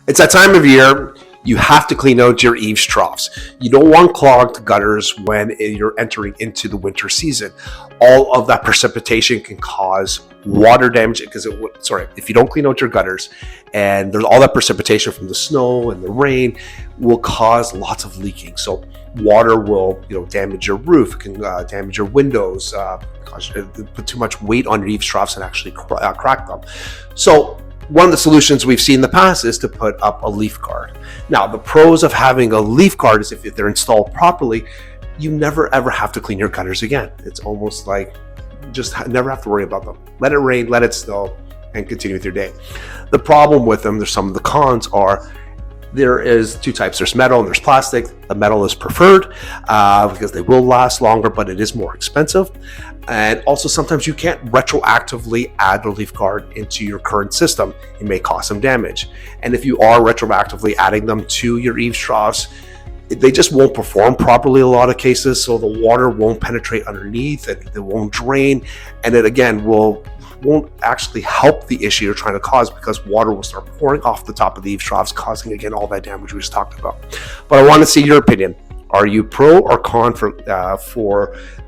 It's that time of year. You have to clean out your eaves troughs. You don't want clogged gutters when you're entering into the winter season. All of that precipitation can cause water damage because if you don't clean out your gutters and there's all that precipitation from the snow and the rain will cause lots of leaking. So water will, damage your roof, it can damage your windows, put too much weight on your eaves troughs and actually crack them. So one of the solutions we've seen in the past is to put up a leaf guard. Now, the pros of having a leaf guard is if they're installed properly, you never ever have to clean your gutters again. It's almost like just never have to worry about them. Let it rain, let it snow, and continue with your day. The problem with them, there's some of the cons are, there is two types. There's metal and there's plastic. The metal is preferred because they will last longer, but it is more expensive. And also sometimes you can't retroactively add the leaf guard into your current system. It may cause some damage. And if you are retroactively adding them to your eaves troughs, they just won't perform properly in a lot of cases. So the water won't penetrate underneath, it won't drain, and it again won't actually help the issue you're trying to cause because water will start pouring off the top of the eaves troughs, causing again all that damage we just talked about. But I want to see your opinion. Are you pro or con for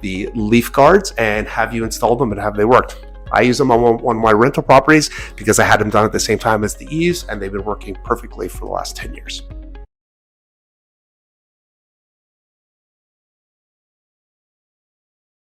the leaf guards, and have you installed them and have they worked? I use them on one of my rental properties because I had them done at the same time as the eaves, and they've been working perfectly for the last 10 years.